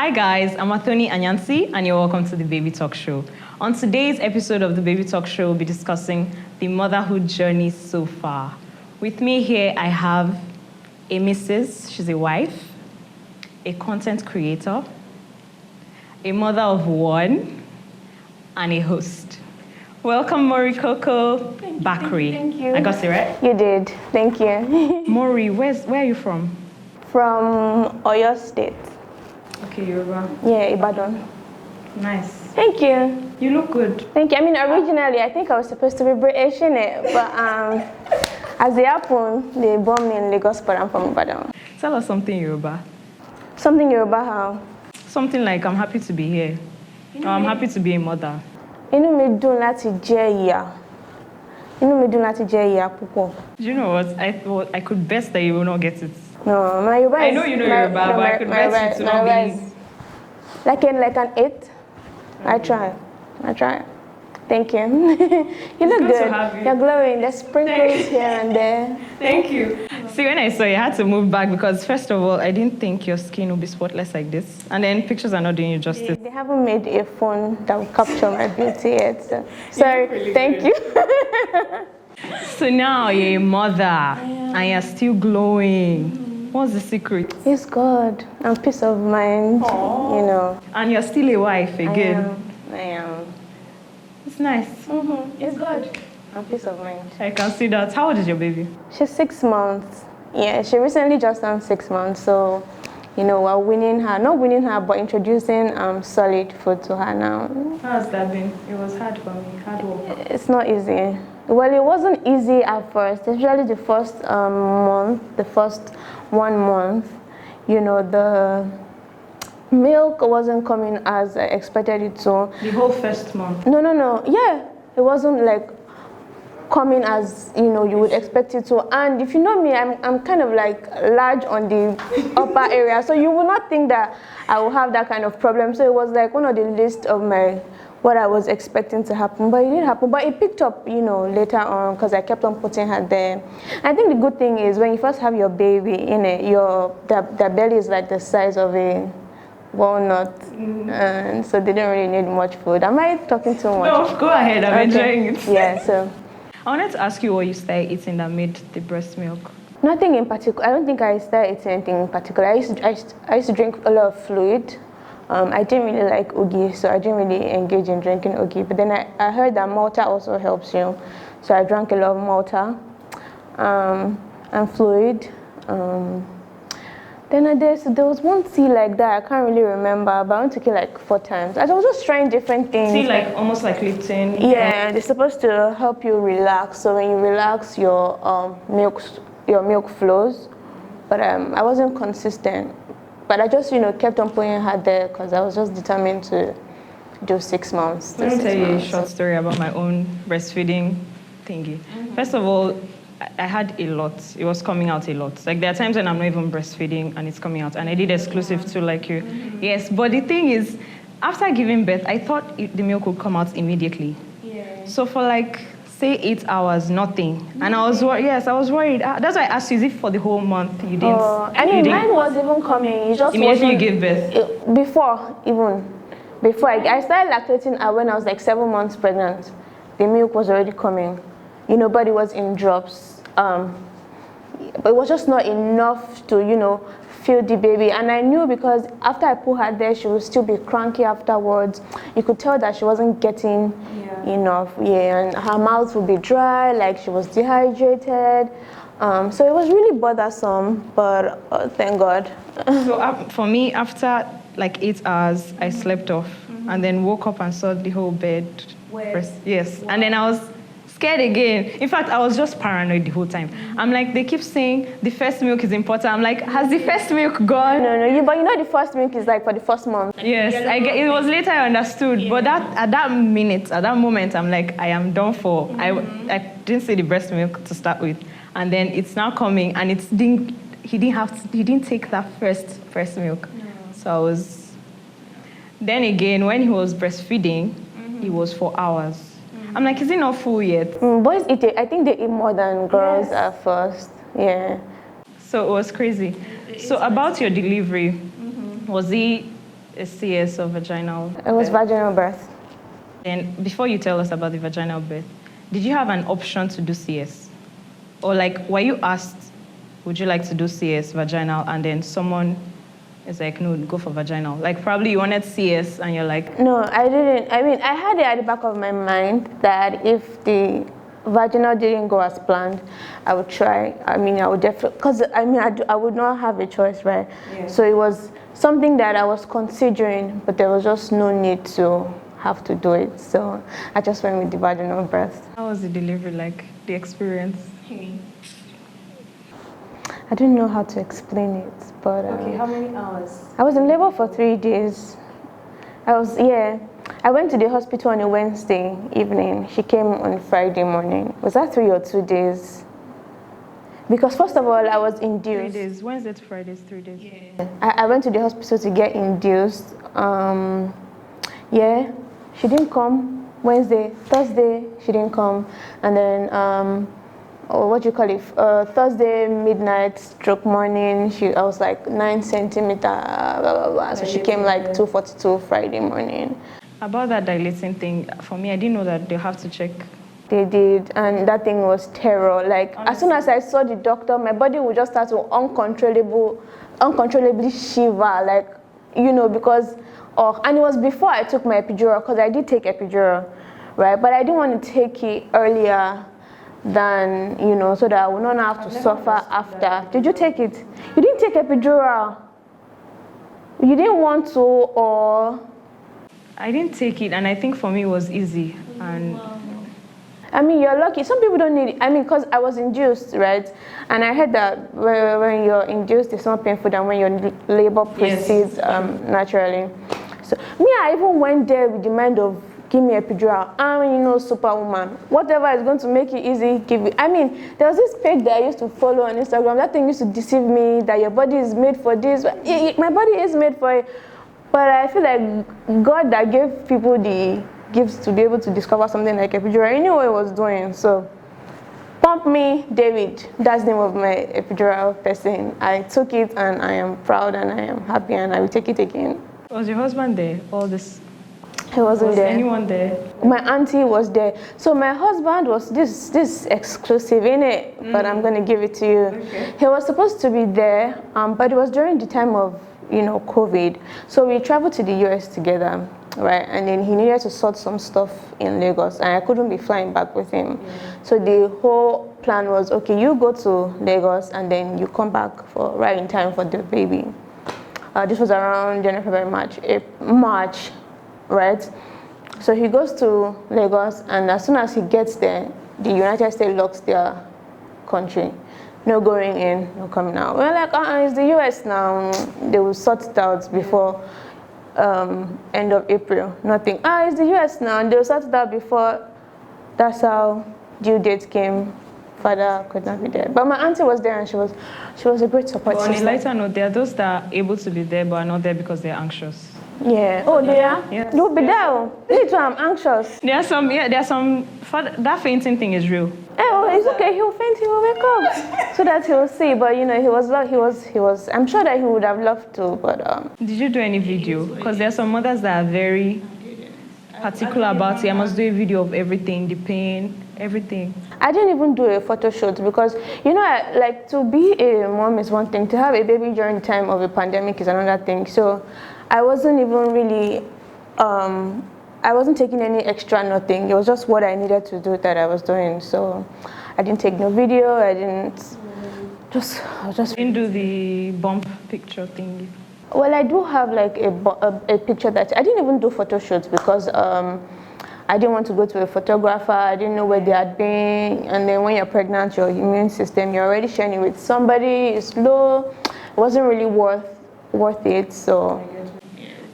Hi guys, I'm Athoni Anyansi and you're welcome to the Baby Talk Show. On today's episode of the Baby Talk Show, we'll be discussing the motherhood journey so far. With me here, I have a Mrs., she's a wife, a content creator, a mother of one, and a host. Welcome, Mory Coco Bakri. Thank you. I got it right? You did. Thank you. Mory, where are you from? From Oyo State. Okay, Yoruba. Yeah, Ibadan. Nice. Thank you. You look good. Thank you. I mean, originally, I think I was supposed to be British, innit? But as it happened, they born me in Lagos, but I'm from Ibadan. Tell us something Yoruba. Something Yoruba how? Something like, I'm happy to be here. Or I'm happy to be a mother. Inú mi dùn láti jẹ́ ìyá. Inú mi dùn láti jẹ́ ìyá púpọ̀. Do you know what? I could bet that you will not get it. No, my Yoruba I know you know Yoruba, but I could bet you to not be... Like an 8. I try. Thank you. You look good good. to have you. You're glowing. There's sprinkles here and there. Thank you. See, when I saw you, I had to move back because, first of all, I didn't think your skin would be spotless like this. And then pictures are not doing you justice. They haven't made a phone that will capture my beauty yet. So. Sorry. Really Thank good. you. So now you're a mother and you're still glowing. What's the secret? It's God and peace of mind. Aww. You know. And you're still a wife again. I am. It's nice. Mm-hmm. It's good. And peace of mind. I can see that. How old is your baby? She's 6 months. Yeah, she recently just turned 6 months. So, you know, we're winning her. Not winning her, but introducing solid food to her now. How has that been? It was hard for me. Hard work. It's not easy. Well, it wasn't easy at first, especially the first month, the first 1 month. You know, the milk wasn't coming as I expected it to. The whole first month? No. Yeah, it wasn't like coming as, you know, you would expect it to. And if you know me, I'm kind of like large on the upper area, so you would not think that I will have that kind of problem. So it was like one of the list of what I was expecting to happen, but it didn't happen. But it picked up, you know, later on because I kept on putting her there. I think the good thing is when you first have your baby in it, their belly is like the size of a walnut, and so they didn't really need much food. Am I talking too much? No, go ahead. I'm enjoying it. Yeah, so. I wanted to ask you what you started eating that made the breast milk. Nothing in particular. I don't think I started eating anything in particular. I used to drink a lot of fluid. I didn't really like Ugi, so I didn't really engage in drinking Ugi. But then I heard that Malta also helps you. So I drank a lot of Malta and fluid. Then there was one tea like that, I can't really remember, but I went to it like 4 times. I was just trying different things. Tea like almost like Lipton? Yeah, they're supposed to help you relax. So when you relax, your milk flows. But I wasn't consistent. But I just, you know, kept on putting her there because I was just determined to do 6 months. Let me tell you a short story about my own breastfeeding thingy. First of all, I had a lot. It was coming out a lot. Like there are times when I'm not even breastfeeding and it's coming out. And I did exclusive to like you. Yes, but the thing is, after giving birth, I thought the milk would come out immediately. Yeah. So for like, say 8 hours, nothing. And I was worried. Yes, I was worried. That's why I asked you, is it for the whole month you didn't? I mean, mine was even coming. It just immediately you gave birth? Before I started lactating when I was like 7 months pregnant. The milk was already coming. You know, but it was in drops. But it was just not enough to, you know, feed the baby. And I knew because after I put her there, she would still be cranky afterwards. You could tell that she wasn't getting enough. Yeah, and her mouth would be dry, like she was dehydrated. So it was really bothersome, but thank God. So for me, after like 8 hours, I slept off and then woke up and saw the whole bed. Yes, wow. And then I was scared again. In fact, I was just paranoid the whole time. I'm like, they keep saying the first milk is important. I'm like, has the first milk gone? No, but you know the first milk is like for the first month. Yes, it was later I understood. Yeah. But at that moment, I'm like, I am done for. I didn't see the breast milk to start with. And then it's now coming and he didn't take that first milk. No. So I was, then again, when he was breastfeeding, it was for hours. I'm like, is it not full yet? Boys eat it. I think they eat more than girls at first. Yeah. So it was crazy. So about your delivery, was it a CS or vaginal It was birth? vaginal birth. And before you tell us about the vaginal birth, did you have an option to do CS? Or like, were you asked, would you like to do CS, vaginal, and then someone is like, no, go for vaginal? Like, probably you wanted CS and you're like... No, I didn't. I mean, I had it at the back of my mind that if the vaginal didn't go as planned, I would try. I mean, I would definitely, because I mean, I would not have a choice, right? Yeah. So it was something that I was considering, but there was just no need to have to do it. So I just went with the vaginal birth. How was the delivery like, the experience? I don't know how to explain it, but... Okay, how many hours? I was in labor for 3 days. I went to the hospital on a Wednesday evening. She came on Friday morning. Was that 3 or 2 days? Because first of all, I was induced. 3 days. Wednesday to Friday is 3 days. Yeah. I went to the hospital to get induced. Yeah, she didn't come. Wednesday, Thursday, she didn't come. And then, or what do you call it? Thursday midnight stroke morning. I was like 9 centimeter, blah blah blah. So she came like 2:42 Friday morning. About that dilating thing, for me, I didn't know that they have to check. They did, and that thing was terror. Like as soon as I saw the doctor, my body would just start to uncontrollably shiver. Like, you know, because and it was before I took my epidural, because I did take epidural, right? But I didn't want to take it earlier than, you know, so that I would not have to suffer after. Did you take it? You didn't take epidural? You didn't want to, or? I didn't take it, and I think for me it was easy. And I mean, you're lucky. Some people don't need it. I mean, because I was induced, right? And I heard that when you're induced, it's not painful than when your labor proceeds naturally. So me, I even went there with the mind of, give me epidural. I'm, you know, superwoman. Whatever is going to make it easy, give it. I mean, there was this page that I used to follow on Instagram. That thing used to deceive me, that your body is made for this. My body is made for it. But I feel like God that gave people the gifts to be able to discover something like epidural, I knew what I was doing. So, pump me, David. That's the name of my epidural person. I took it, and I am proud, and I am happy, and I will take it again. Was your husband there? All this? He wasn't there. Anyone there? My auntie was there. So my husband was this exclusive, innit? But I'm gonna give it to you. Okay. He was supposed to be there, but it was during the time of, you know, COVID. So we traveled to the US together, right? And then he needed to sort some stuff in Lagos, and I couldn't be flying back with him. So the whole plan was, okay, you go to Lagos, and then you come back for right in time for the baby. This was around January, February, March, right? So he goes to Lagos, and as soon as he gets there, the United States locks their country. No going in, no coming out. We're like, it's the US now. They will sort it out before end of April. Nothing. It's the US now. And they will sort it out before. That's how due date came. Father could not be there. But my auntie was there, and she was a great support system. On a lighter note, there are those that are able to be there but are not there because they're anxious. Yeah. Oh, they are? Yes. You'll be there. Me too, I'm anxious. There are some, that fainting thing is real. Oh, it's okay. He'll faint. He will wake up so that he'll see. But you know, he was. I'm sure that he would have loved to, but. Did you do any video? Because there are some mothers that are very particular about it. I must do a video of everything, the pain, everything. I didn't even do a photo shoot because, you know, like to be a mom is one thing. To have a baby during the time of a pandemic is another thing. So, I wasn't even really. I wasn't taking any extra nothing. It was just what I needed to do that I was doing. So I didn't take no video. I was just didn't do the bump picture thingy. Well, I do have like a picture that I didn't even do photo shoots because I didn't want to go to a photographer. I didn't know where they had been. And then when you're pregnant, your immune system, you're already sharing it with somebody. It's low. It wasn't really worth it. So.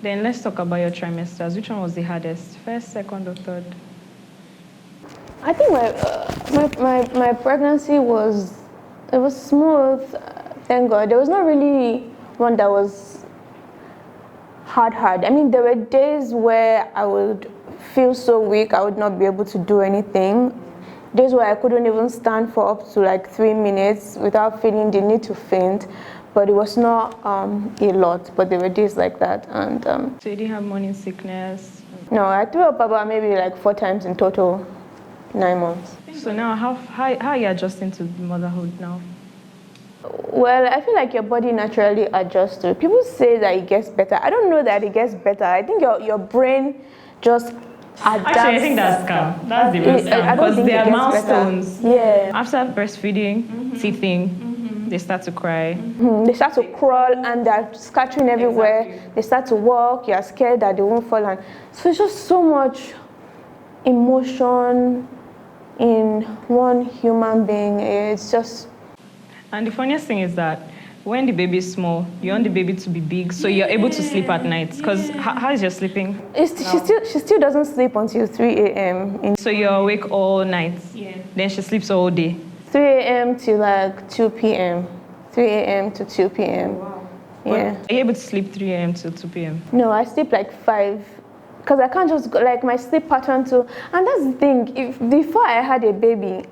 Then let's talk about your trimesters. Which one was the hardest? First, second, or third? I think my pregnancy was smooth. Thank God. There was not really one that was hard. I mean, there were days where I would feel so weak I would not be able to do anything. Days where I couldn't even stand for up to like 3 minutes without feeling the need to faint. but it was not a lot, but there were days like that. And So you didn't have morning sickness? no, I threw up about maybe like 4 times in total, 9 months. So now, how are you adjusting to motherhood now? Well, I feel like your body naturally adjusts to it. People say that it gets better. I don't know that it gets better. I think your brain just adapts. Actually, I think that's scam. That's the best scam, because there are milestones. Yeah. After breastfeeding, teething, they start to cry. They start to crawl and they're scattering everywhere. Exactly. They start to walk. You're scared that they won't fall. And so it's just so much emotion in one human being. It's just. And the funniest thing is that when the baby is small, you want the baby to be big, so you're able to sleep at night. Because how is your sleeping? She still doesn't sleep until 3 a.m. So you're awake all night. Yeah. Then she sleeps all day. 3 a.m. to like 2 p.m. 3 a.m. to 2 p.m. Wow. Yeah. Are you able to sleep 3 a.m. to 2 p.m.? No, I sleep like 5. Because I can't just go, like my sleep pattern too. And that's the thing, if before I had a baby,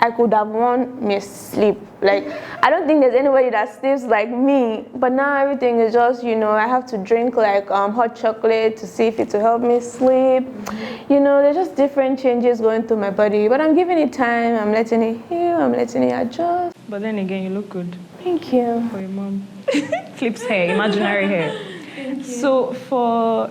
I could have won me sleep. Like, I don't think there's anybody that sleeps like me. But now everything is just, I have to drink like hot chocolate to see if it will help me sleep. There's just different changes going through my body. But I'm giving it time. I'm letting it heal. I'm letting it adjust. But then again, you look good. Thank you. For your mom. Clips hair, imaginary hair. Thank you. So for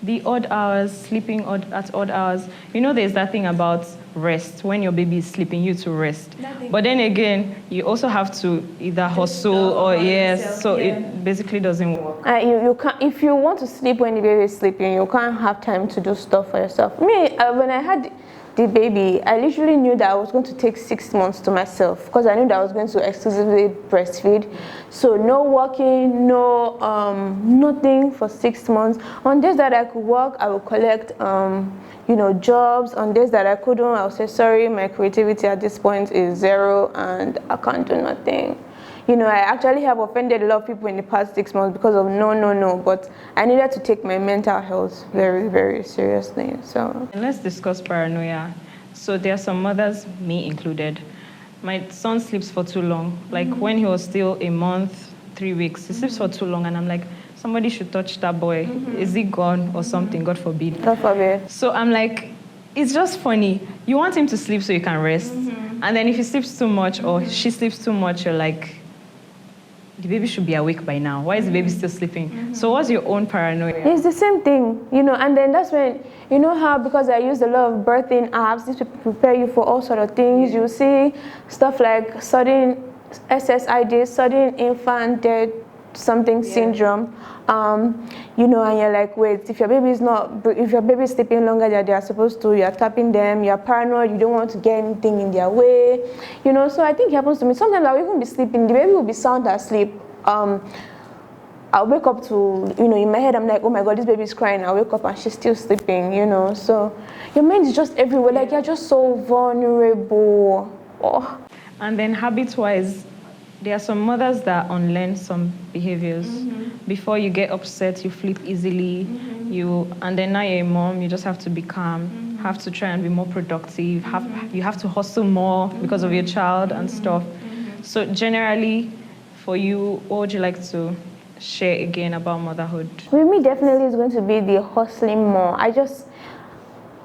the odd hours, sleeping at odd hours, there's that thing about rest. When your baby is sleeping, you to rest. But then again, you also have to either hustle or it basically doesn't work. You can't, if you want to sleep when the baby is sleeping, you can't have time to do stuff for yourself. Me, when I had the baby, I literally knew that I was going to take 6 months to myself because I knew that I was going to exclusively breastfeed. So no working, no nothing for 6 months. On days that I could work, I would collect jobs. On days that I couldn't, I'll say sorry, my creativity at this point is 0 and I can't do nothing. I actually have offended a lot of people in the past 6 months because of no, but I needed to take my mental health very, very seriously. So let's discuss paranoia. So there are some mothers, me included. My son sleeps for too long. Like when he was still a month, 3 weeks, he sleeps for too long, and I'm like, somebody should touch that boy. Is he gone or something? God forbid. God forbid. So I'm like, it's just funny. You want him to sleep so you can rest, and then if he sleeps too much or she sleeps too much, you're like, the baby should be awake by now. Why is the baby still sleeping? So what's your own paranoia? It's the same thing, and then that's when, how because I use a lot of birthing apps, these people prepare you for all sort of things. You see stuff like sudden SSID, sudden infant death something syndrome, and you're like, wait, if your baby is sleeping longer than they are supposed to, you're tapping them, you're paranoid, you don't want to get anything in their way, so I think it happens to me. Sometimes I'll even be sleeping, the baby will be sound asleep. I'll wake up to, in my head, I'm like, oh my God, this baby is crying. I'll wake up and she's still sleeping, so your mind is just everywhere, like you're just so vulnerable. Oh. And then habit-wise, there are some mothers that unlearn some behaviors. Before you get upset, you flip easily. And then now you're a mom, you just have to be calm, have to try and be more productive, you have to hustle more because of your child and stuff. So generally, for you, what would you like to share again about motherhood? With me, definitely is going to be the hustling more.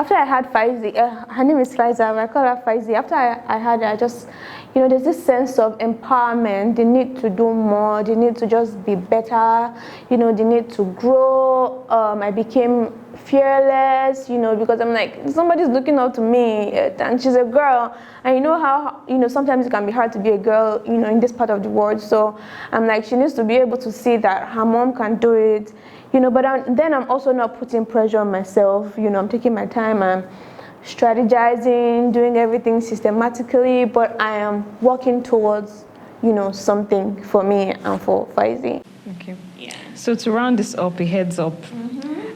After I had Faizi, her name is Faiza, I call her Faizi. After I had her, I just, there's this sense of empowerment. They need to do more. They need to just be better. They need to grow. I became fearless, because I'm like, somebody's looking up to me, and she's a girl. And how, sometimes it can be hard to be a girl, in this part of the world. So I'm like, she needs to be able to see that her mom can do it. But then I'm also not putting pressure on myself. I'm taking my time, I'm strategizing, doing everything systematically, but I am working towards, something for me and for Faizi. Okay. Yeah. So to round this up, a heads up,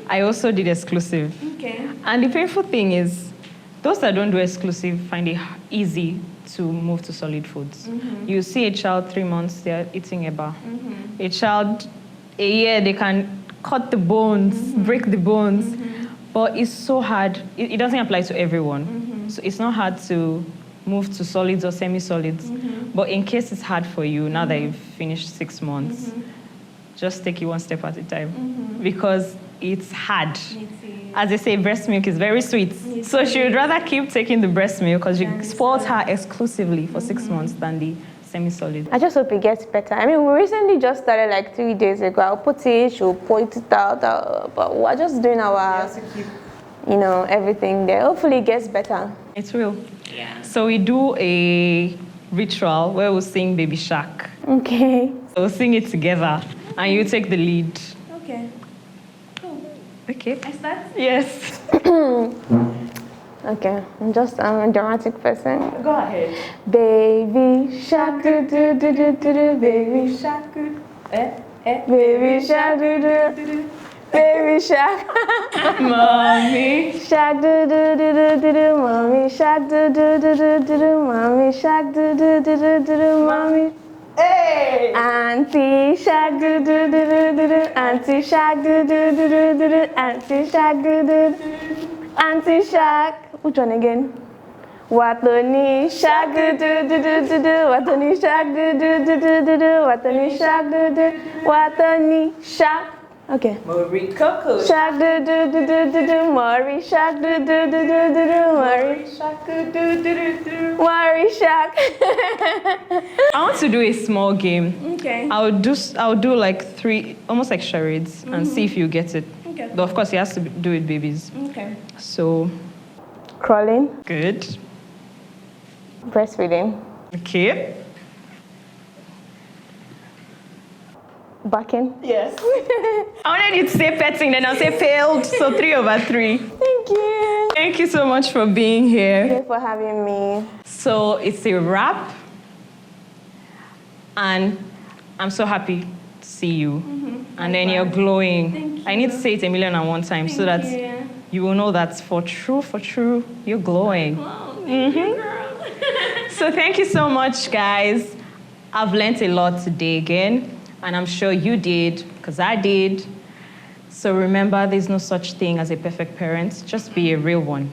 I also did exclusive. Okay. And the painful thing is, those that don't do exclusive find it easy to move to solid foods. You see a child 3 months, they're eating eba. A child, a year, they can cut the bones, break the bones, but it's so hard. It doesn't apply to everyone. So it's not hard to move to solids or semi-solids. But in case it's hard for you, now that you've finished 6 months, just take it one step at a time. Because it's hard. As they say, breast milk is very sweet. So she would rather keep taking the breast milk because you spoiled her exclusively for 6 months than the semi-solid. I just hope it gets better. I mean, we recently just started like 3 days ago. I'll put it, she'll point it out, but we're just doing our, you know, everything there. Hopefully it gets better. It will. Yeah. So we do a ritual where we'll sing Baby Shark. Okay. So we'll sing it together and you take the lead. Okay. Cool. Okay. I start? Yes. Okay, I'm a dramatic person. Go ahead. Baby shark do do do do do do, baby shark do. Baby shark do do do. Baby shark. Mommy. Shark do do do do do do. Mommy shark do do do do do do. Mommy shark do do do do do do. Mommy. Hey! Auntie shark do do do do do do. Auntie shark do do do do do do. Auntie shark do do. Auntie shark. Which one again? Watoni shark do do do do do do. Watoni shark do do do do do do. Watoni shark do do. Watoni shark. Okay. Mory Coco. Shark do do do do do do. Mory shark do do do do do do. Mory Shark do do do do. Mory shark. I want to do a small game. Okay. I'll do like 3, almost like charades, and see if you get it. Okay. But of course, you have to do it, babies. Okay. So, Crawling. good. Breastfeeding. Okay. Barking. Yes. I wanted you to say petting, then I'll say failed. So 3/3. Thank you. Thank you so much for being here. Thank you for having me. So it's a wrap. And I'm so happy to see you. And then you're glowing. Thank I need to say it 1,000,001 times so that you will know that for true, you're glowing. Wow, thank you, girl. So thank you so much, guys. I've learned a lot today again, and I'm sure you did, because I did. So remember, there's no such thing as a perfect parent. Just be a real one.